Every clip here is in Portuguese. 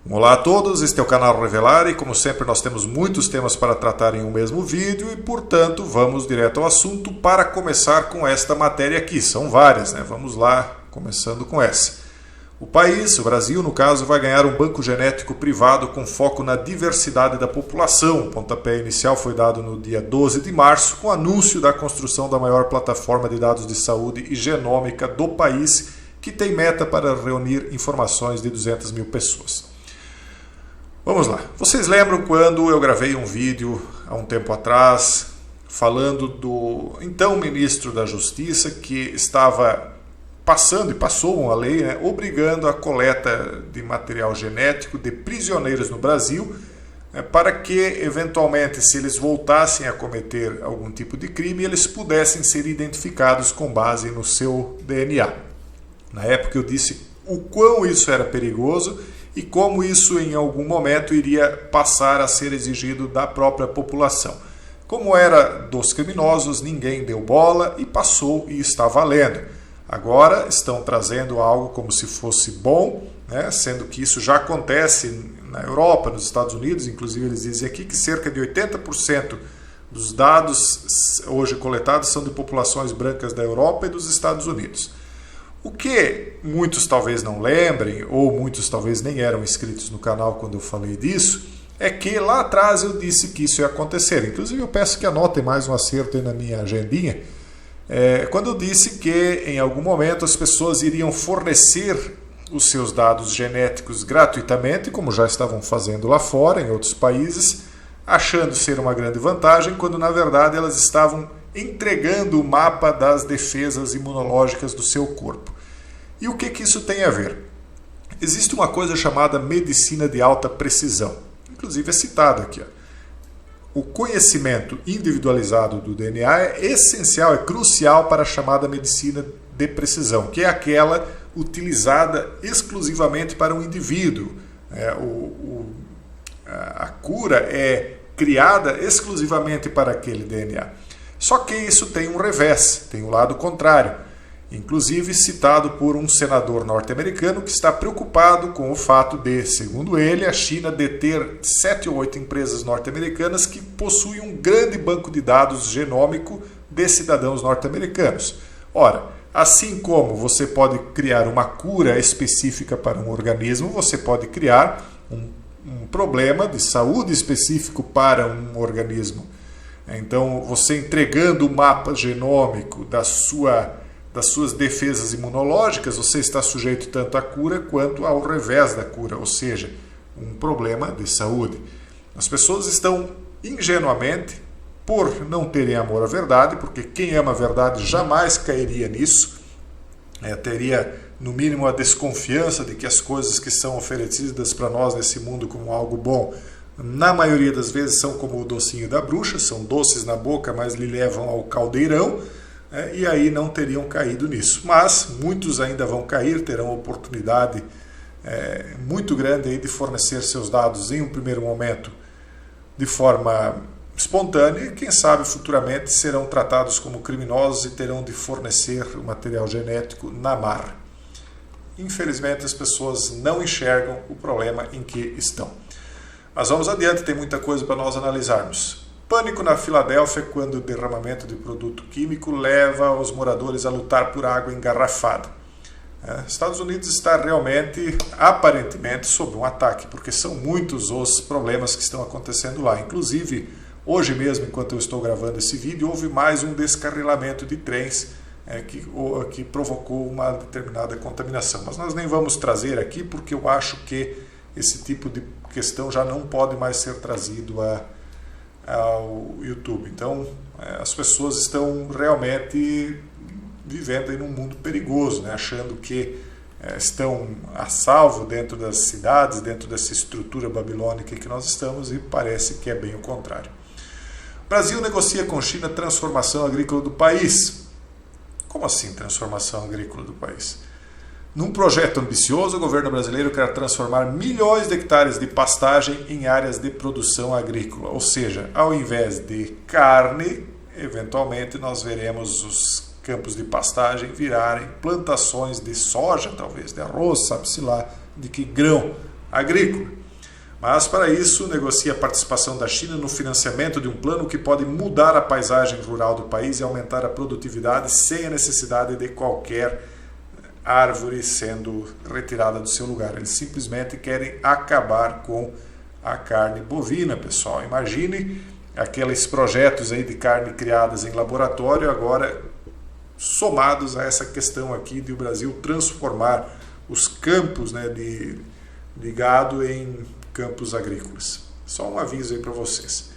Olá a todos, este é o canal Revelar e como sempre nós temos muitos temas para tratar em um mesmo vídeo e portanto vamos direto ao assunto para começar com esta matéria aqui. São várias, né? Vamos lá, começando com essa. O país, o Brasil no caso, vai ganhar um banco genético privado com foco na diversidade da população. O pontapé inicial foi dado no dia 12 de março com o anúncio da construção da maior plataforma de dados de saúde e genômica do país, que tem meta para reunir informações de 200 mil pessoas. Vamos lá. Vocês lembram quando eu gravei um vídeo há um tempo atrás falando do então ministro da Justiça que estava passando e passou uma lei, né, obrigando a coleta de material genético de prisioneiros no Brasil para que, eventualmente, se eles voltassem a cometer algum tipo de crime, eles pudessem ser identificados com base no seu DNA. Na época eu disse o quão isso era perigoso e como isso em algum momento iria passar a ser exigido da própria população. Como era dos criminosos, ninguém deu bola e passou e está valendo. Agora estão trazendo algo como se fosse bom, né? Sendo que isso já acontece na Europa, nos Estados Unidos, inclusive eles dizem aqui que cerca de 80% dos dados hoje coletados são de populações brancas da Europa e dos Estados Unidos. O que muitos talvez não lembrem, ou muitos talvez nem eram inscritos no canal quando eu falei disso, é que lá atrás eu disse que isso ia acontecer. Inclusive eu peço que anotem mais um acerto aí na minha agendinha, quando eu disse que em algum momento as pessoas iriam fornecer os seus dados genéticos gratuitamente, como já estavam fazendo lá fora, em outros países, achando ser uma grande vantagem, quando na verdade elas estavam entregando o mapa das defesas imunológicas do seu corpo. E o que isso tem a ver? Existe uma coisa chamada medicina de alta precisão, inclusive é citada aqui. O conhecimento individualizado do DNA é essencial, é crucial para a chamada medicina de precisão, que é aquela utilizada exclusivamente para um indivíduo. A cura é criada exclusivamente para aquele DNA. Só que isso tem um revés, tem um lado contrário. Inclusive citado por um senador norte-americano que está preocupado com o fato de, segundo ele, a China deter 7 ou 8 empresas norte-americanas que possuem um grande banco de dados genômico de cidadãos norte-americanos. Ora, assim como você pode criar uma cura específica para um organismo, você pode criar um problema de saúde específico para um organismo. Então, você entregando o mapa genômico das suas defesas imunológicas, você está sujeito tanto à cura quanto ao revés da cura, ou seja, um problema de saúde. As pessoas estão ingenuamente, por não terem amor à verdade, porque quem ama a verdade jamais cairia nisso, teria no mínimo a desconfiança de que as coisas que são oferecidas para nós nesse mundo como algo bom, na maioria das vezes são como o docinho da bruxa, são doces na boca, mas lhe levam ao caldeirão, e aí não teriam caído nisso. Mas muitos ainda vão cair, terão oportunidade muito grande aí de fornecer seus dados em um primeiro momento de forma espontânea e quem sabe futuramente serão tratados como criminosos e terão de fornecer o material genético na marra. Infelizmente as pessoas não enxergam o problema em que estão. Mas vamos adiante, tem muita coisa para nós analisarmos. Pânico na Filadélfia quando o derramamento de produto químico leva os moradores a lutar por água engarrafada. Estados Unidos está realmente, aparentemente, sob um ataque, porque são muitos os problemas que estão acontecendo lá. Inclusive, hoje mesmo, enquanto eu estou gravando esse vídeo, houve mais um descarrilamento de trens que provocou uma determinada contaminação. Mas nós nem vamos trazer aqui, porque eu acho que esse tipo de questão já não pode mais ser trazido ao YouTube. Então, as pessoas estão realmente vivendo em um mundo perigoso, né? Achando que estão a salvo dentro das cidades, dentro dessa estrutura babilônica em que nós estamos, e parece que é bem o contrário. Brasil negocia com China transformação agrícola do país. Como assim transformação agrícola do país? Num projeto ambicioso, o governo brasileiro quer transformar milhões de hectares de pastagem em áreas de produção agrícola. Ou seja, ao invés de carne, eventualmente nós veremos os campos de pastagem virarem plantações de soja, talvez, de arroz, sabe-se lá, de que grão agrícola. Mas, para isso, negocia a participação da China no financiamento de um plano que pode mudar a paisagem rural do país e aumentar a produtividade sem a necessidade de qualquer árvore sendo retirada do seu lugar. Eles simplesmente querem acabar com a carne bovina, pessoal. Imagine aqueles projetos aí de carne criadas em laboratório, agora somados a essa questão aqui de o Brasil transformar os campos, né, de gado em campos agrícolas. Só um aviso aí para vocês.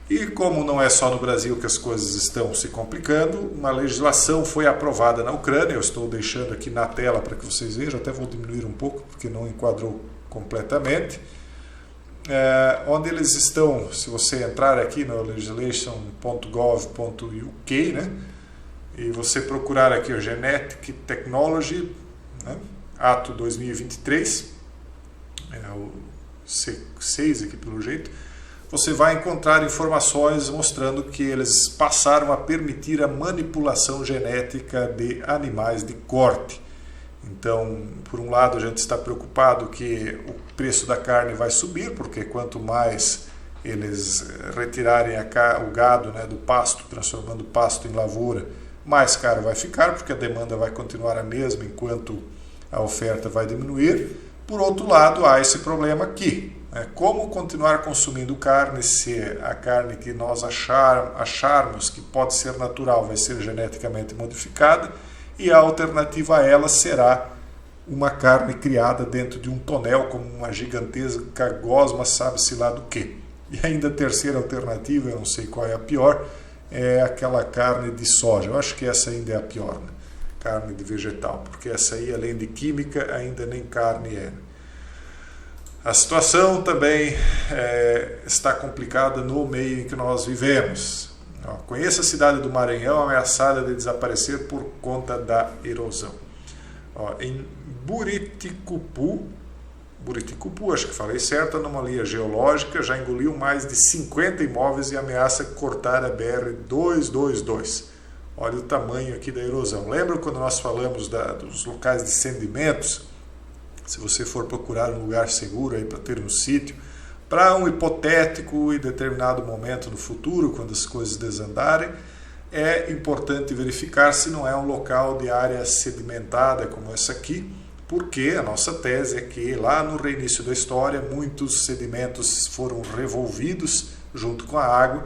E como não é só no Brasil que as coisas estão se complicando, uma legislação foi aprovada na Ucrânia, eu estou deixando aqui na tela para que vocês vejam, até vou diminuir um pouco porque não enquadrou completamente, onde eles estão, se você entrar aqui no legislation.gov.uk, né, e você procurar aqui o Genetic Technology, né, ato 2023, o C6 aqui pelo jeito, você vai encontrar informações mostrando que eles passaram a permitir a manipulação genética de animais de corte. Então, por um lado, a gente está preocupado que o preço da carne vai subir, porque quanto mais eles retirarem o gado, né, do pasto, transformando o pasto em lavoura, mais caro vai ficar, porque a demanda vai continuar a mesma enquanto a oferta vai diminuir. Por outro lado, há esse problema aqui. Como continuar consumindo carne se a carne que nós acharmos que pode ser natural vai ser geneticamente modificada e a alternativa a ela será uma carne criada dentro de um tonel como uma gigantesca gosma, sabe-se lá do que. E ainda a terceira alternativa, eu não sei qual é a pior, é aquela carne de soja. Eu acho que essa ainda é a pior, né? Carne de vegetal, porque essa aí, além de química, ainda nem carne é. A situação também está complicada no meio em que nós vivemos. Conheça a cidade do Maranhão ameaçada de desaparecer por conta da erosão. Em Buriticupu, acho que falei certo, a anomalia geológica já engoliu mais de 50 imóveis e ameaça cortar a BR-222. Olha o tamanho aqui da erosão. Lembra quando nós falamos dos locais de sedimentos? Se você for procurar um lugar seguro aí para ter um sítio, para um hipotético e determinado momento no futuro, quando as coisas desandarem, é importante verificar se não é um local de área sedimentada como essa aqui, porque a nossa tese é que lá no reinício da história muitos sedimentos foram revolvidos junto com a água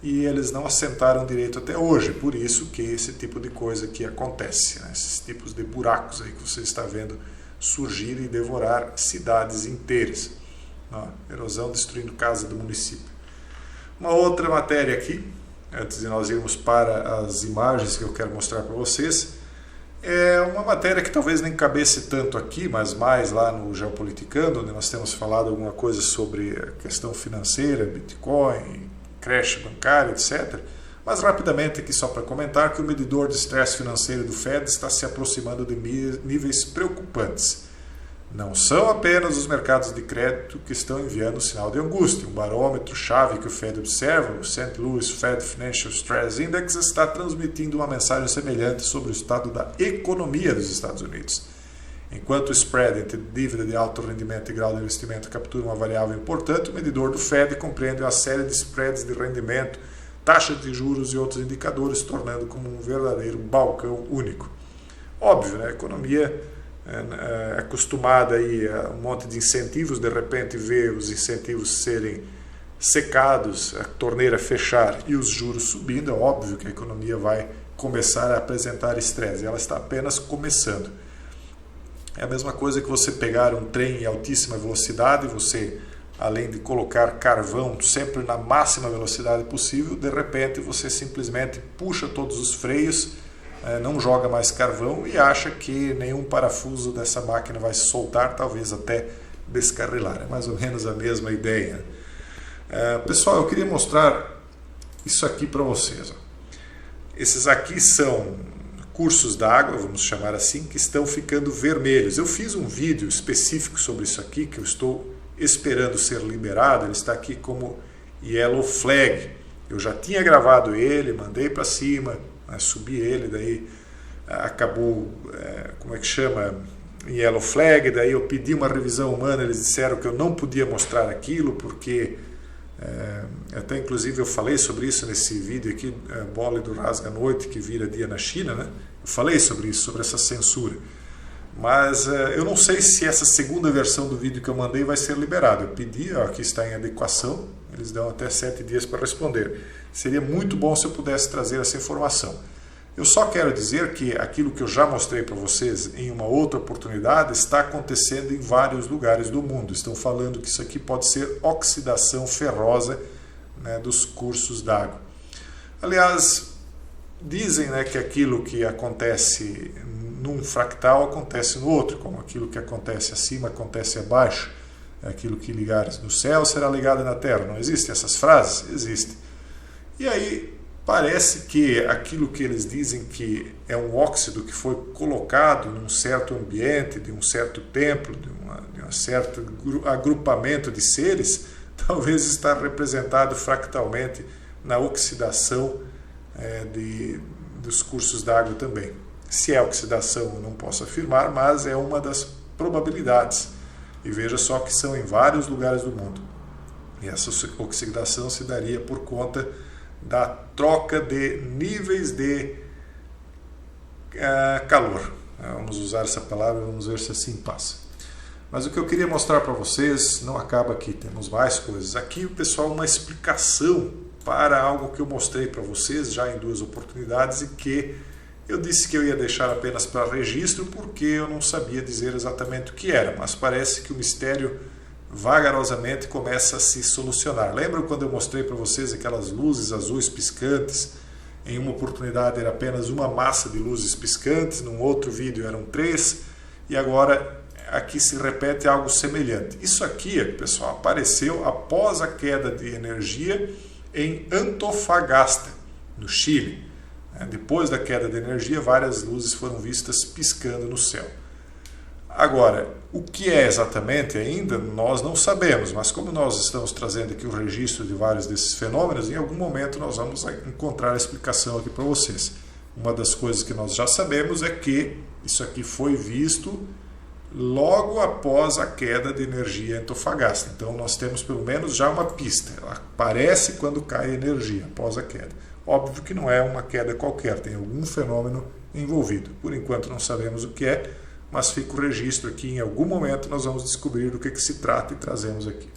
e eles não assentaram direito até hoje, por isso que esse tipo de coisa aqui acontece, né? Esses tipos de buracos aí que você está vendo surgir e devorar cidades inteiras. Erosão destruindo casa do município. Uma outra matéria aqui, antes de nós irmos para as imagens que eu quero mostrar para vocês, é uma matéria que talvez nem cabesse tanto aqui, mas mais lá no Geopoliticando, onde nós temos falado alguma coisa sobre a questão financeira, Bitcoin, crash bancário, etc. Mas rapidamente aqui só para comentar que o medidor de estresse financeiro do Fed está se aproximando de níveis preocupantes. Não são apenas os mercados de crédito que estão enviando sinal de angústia. Um barômetro-chave que o Fed observa, o St. Louis Fed Financial Stress Index, está transmitindo uma mensagem semelhante sobre o estado da economia dos Estados Unidos. Enquanto o spread entre dívida de alto rendimento e grau de investimento captura uma variável importante, o medidor do Fed compreende uma série de spreads de rendimento, taxa de juros e outros indicadores, tornando como um verdadeiro balcão único. Óbvio, né? A economia é acostumada aí a um monte de incentivos, de repente vê os incentivos serem secados, a torneira fechar e os juros subindo, é óbvio que a economia vai começar a apresentar estresse, ela está apenas começando. É a mesma coisa que você pegar um trem em altíssima velocidade, você, além de colocar carvão sempre na máxima velocidade possível, de repente você simplesmente puxa todos os freios, não joga mais carvão e acha que nenhum parafuso dessa máquina vai se soltar, talvez até descarrilar. É mais ou menos a mesma ideia. Pessoal, eu queria mostrar isso aqui para vocês. Esses aqui são cursos d'água, vamos chamar assim, que estão ficando vermelhos. Eu fiz um vídeo específico sobre isso aqui, que eu estou esperando ser liberado. Ele está aqui como Yellow Flag. Eu já tinha gravado ele, mandei para cima, subi ele, daí acabou, Yellow Flag, daí eu pedi uma revisão humana, eles disseram que eu não podia mostrar aquilo, porque até inclusive eu falei sobre isso nesse vídeo aqui, Bola do Rasga Noite, que vira dia na China, né? Eu falei sobre isso, sobre essa censura. Mas eu não sei se essa segunda versão do vídeo que eu mandei vai ser liberada. Eu pedi, aqui está em adequação, eles dão até 7 dias para responder. Seria muito bom se eu pudesse trazer essa informação. Eu só quero dizer que aquilo que eu já mostrei para vocês em uma outra oportunidade está acontecendo em vários lugares do mundo. Estão falando que isso aqui pode ser oxidação ferrosa, né, dos cursos d'água. Aliás, dizem, né, que aquilo que acontece num fractal acontece no outro, como aquilo que acontece acima acontece abaixo, aquilo que ligares no céu será ligado na terra. Não existem essas frases? Existem. E aí parece que aquilo que eles dizem que é um óxido que foi colocado num certo ambiente, de um certo templo, de um certo agrupamento de seres, talvez está representado fractalmente na oxidação dos cursos d'água também. Se é oxidação, eu não posso afirmar, mas é uma das probabilidades. E veja só que são em vários lugares do mundo. E essa oxidação se daria por conta da troca de níveis de calor. Vamos usar essa palavra, vamos ver se assim passa. Mas o que eu queria mostrar para vocês não acaba aqui, temos mais coisas. Aqui, pessoal, uma explicação para algo que eu mostrei para vocês já em 2 oportunidades e que eu disse que eu ia deixar apenas para registro porque eu não sabia dizer exatamente o que era, mas parece que o mistério vagarosamente começa a se solucionar. Lembram quando eu mostrei para vocês aquelas luzes azuis piscantes? Em uma oportunidade era apenas uma massa de luzes piscantes, num outro vídeo eram 3, e agora aqui se repete algo semelhante. Isso aqui, pessoal, apareceu após a queda de energia em Antofagasta, no Chile. Depois da queda de energia, várias luzes foram vistas piscando no céu. Agora, o que é exatamente ainda, nós não sabemos, mas como nós estamos trazendo aqui o registro de vários desses fenômenos, em algum momento nós vamos encontrar a explicação aqui para vocês. Uma das coisas que nós já sabemos é que isso aqui foi visto logo após a queda de energia em Antofagasta. Então nós temos pelo menos já uma pista. Ela aparece quando cai a energia, após a queda. Óbvio que não é uma queda qualquer, tem algum fenômeno envolvido. Por enquanto não sabemos o que é, mas fica o registro aqui. Em algum momento nós vamos descobrir do que se trata e trazemos aqui.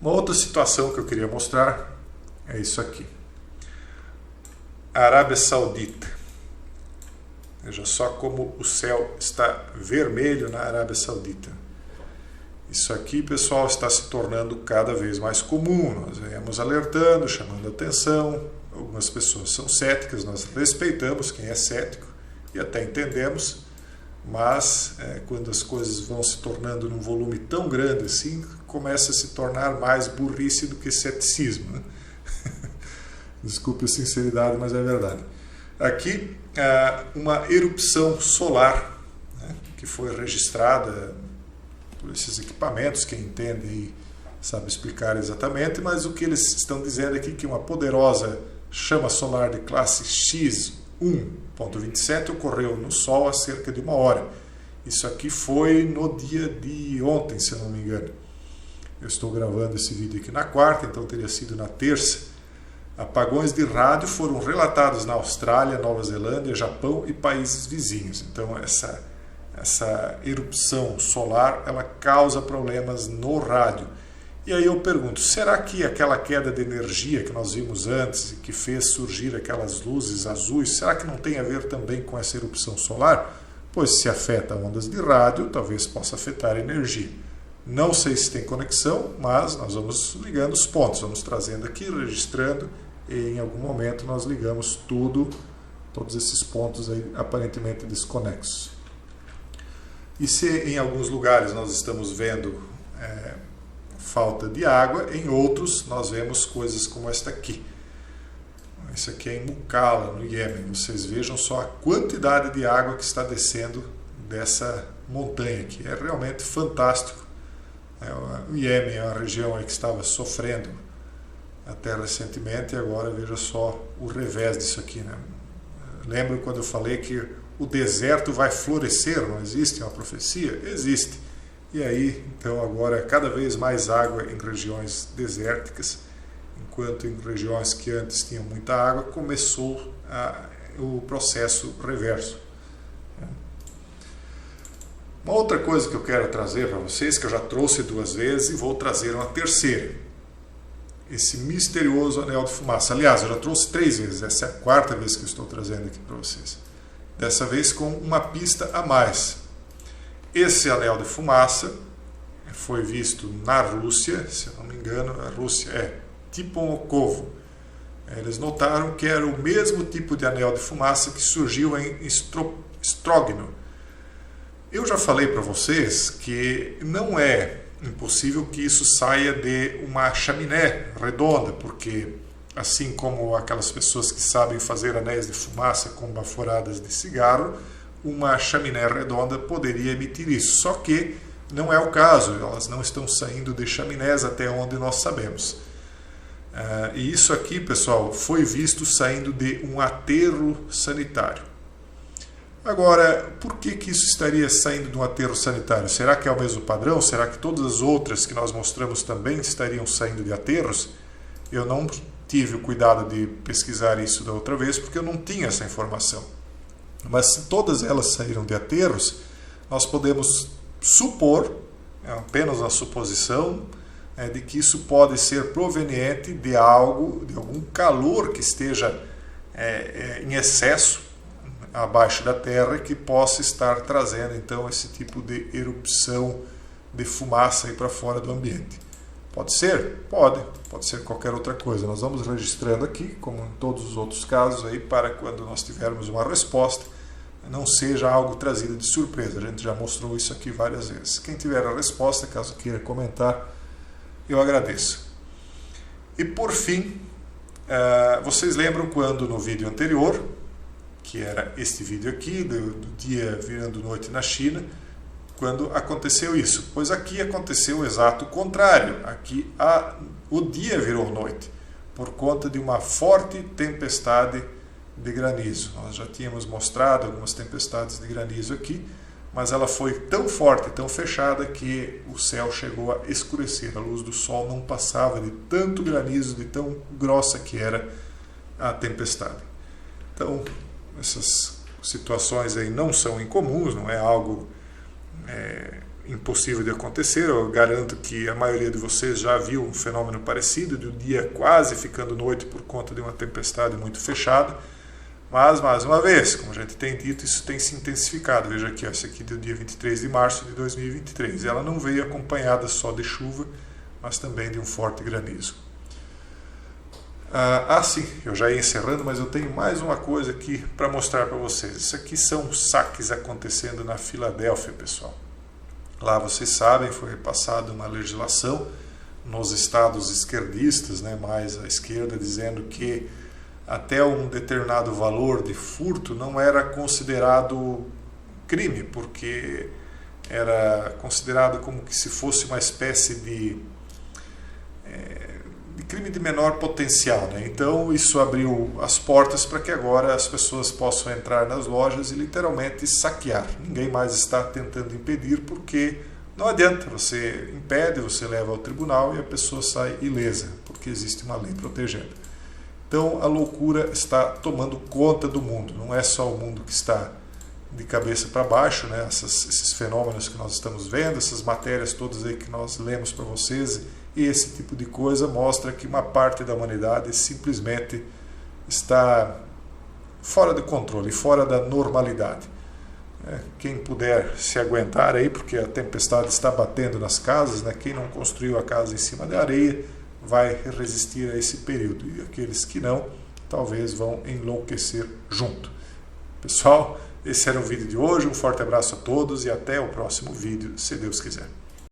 Uma outra situação que eu queria mostrar é isso aqui. A Arábia Saudita. Veja só como o céu está vermelho na Arábia Saudita. Isso aqui, pessoal, está se tornando cada vez mais comum. Nós viemos alertando, chamando atenção. Algumas pessoas são céticas, nós respeitamos quem é cético e até entendemos, mas quando as coisas vão se tornando num volume tão grande assim, começa a se tornar mais burrice do que ceticismo, né? Desculpe a sinceridade, mas é verdade. Aqui, uma erupção solar, né, que foi registrada por esses equipamentos, quem entende e sabe explicar exatamente, mas o que eles estão dizendo aqui é que uma poderosa chama solar de classe X1.27 ocorreu no Sol há cerca de 1 hora. Isso aqui foi no dia de ontem, se eu não me engano. Eu estou gravando esse vídeo aqui na quarta, então teria sido na terça. Apagões de rádio foram relatados na Austrália, Nova Zelândia, Japão e países vizinhos. Então essa erupção solar, ela causa problemas no rádio. E aí eu pergunto, será que aquela queda de energia que nós vimos antes e que fez surgir aquelas luzes azuis, será que não tem a ver também com essa erupção solar? Pois se afeta ondas de rádio, talvez possa afetar a energia. Não sei se tem conexão, mas nós vamos ligando os pontos, vamos trazendo aqui, registrando, e em algum momento nós ligamos todos esses pontos aí aparentemente desconexos. E se em alguns lugares nós estamos vendo falta de água, em outros nós vemos coisas como esta aqui. Isso aqui é em Mukalla, no Iêmen. Vocês vejam só a quantidade de água que está descendo dessa montanha aqui. É realmente fantástico. O Iêmen é uma região aí que estava sofrendo até recentemente e agora veja só o revés disso aqui, né? Lembro quando eu falei que o deserto vai florescer, não existe uma profecia? Existe. E aí, então, agora cada vez mais água em regiões desérticas, enquanto em regiões que antes tinham muita água, começou o processo reverso. Uma outra coisa que eu quero trazer para vocês, que eu já trouxe 2 vezes e vou trazer uma terceira. Esse misterioso anel de fumaça. Aliás, eu já trouxe 3 vezes, essa é a 4ª vez que eu estou trazendo aqui para vocês. Dessa vez com uma pista a mais. Esse anel de fumaça foi visto na Rússia, se eu não me engano, a Rússia é Tiponokovo. Eles notaram que era o mesmo tipo de anel de fumaça que surgiu em Strógno. Eu já falei para vocês que não é impossível que isso saia de uma chaminé redonda, porque assim como aquelas pessoas que sabem fazer anéis de fumaça com baforadas de cigarro, uma chaminé redonda poderia emitir isso. Só que não é o caso, elas não estão saindo de chaminés até onde nós sabemos. E isso aqui, pessoal, foi visto saindo de um aterro sanitário. Agora, por que isso estaria saindo de um aterro sanitário? Será que é o mesmo padrão? Será que todas as outras que nós mostramos também estariam saindo de aterros? Eu não tive o cuidado de pesquisar isso da outra vez, porque eu não tinha essa informação. Mas se todas elas saíram de aterros, nós podemos supor, é apenas uma suposição, de que isso pode ser proveniente de algo, de algum calor que esteja em excesso abaixo da Terra, que possa estar trazendo então esse tipo de erupção de fumaça aí para fora do ambiente. Pode ser? Pode ser qualquer outra coisa. Nós vamos registrando aqui, como em todos os outros casos, aí, para quando nós tivermos uma resposta, não seja algo trazido de surpresa. A gente já mostrou isso aqui várias vezes. Quem tiver a resposta, caso queira comentar, eu agradeço. E por fim, vocês lembram quando no vídeo anterior, que era este vídeo aqui, do dia virando noite na China, quando aconteceu isso? Pois aqui aconteceu o exato contrário. Aqui o dia virou noite, por conta de uma forte tempestade de granizo. Nós já tínhamos mostrado algumas tempestades de granizo aqui, mas ela foi tão forte, tão fechada, que o céu chegou a escurecer. A luz do sol não passava de tanto granizo, de tão grossa que era a tempestade. Então, essas situações aí não são incomuns, não é algo impossível de acontecer. Eu garanto que a maioria de vocês já viu um fenômeno parecido, de um dia quase ficando noite por conta de uma tempestade muito fechada. Mas, mais uma vez, como a gente tem dito, isso tem se intensificado. Veja aqui, essa aqui do dia 23 de março de 2023. Ela não veio acompanhada só de chuva, mas também de um forte granizo. Sim, eu já ia encerrando, mas eu tenho mais uma coisa aqui para mostrar para vocês. Isso aqui são saques acontecendo na Filadélfia, pessoal. Lá, vocês sabem, foi passada uma legislação nos estados esquerdistas, mais à esquerda, dizendo que até um determinado valor de furto não era considerado crime, porque era considerado como que se fosse uma espécie de crime de menor potencial. Então isso abriu as portas para que agora as pessoas possam entrar nas lojas e literalmente saquear. Ninguém mais está tentando impedir, porque não adianta, você impede, você leva ao tribunal e a pessoa sai ilesa, porque existe uma lei protegendo. Então a loucura está tomando conta do mundo. Não é só o mundo que está de cabeça para baixo, esses fenômenos que nós estamos vendo, essas matérias todas aí que nós lemos para vocês, e esse tipo de coisa mostra que uma parte da humanidade simplesmente está fora de controle, fora da normalidade. Quem puder se aguentar aí, porque a tempestade está batendo nas casas, quem não construiu a casa em cima da areia vai resistir a esse período, e aqueles que não, talvez vão enlouquecer junto. Pessoal, esse era o vídeo de hoje. Um forte abraço a todos e até o próximo vídeo, se Deus quiser.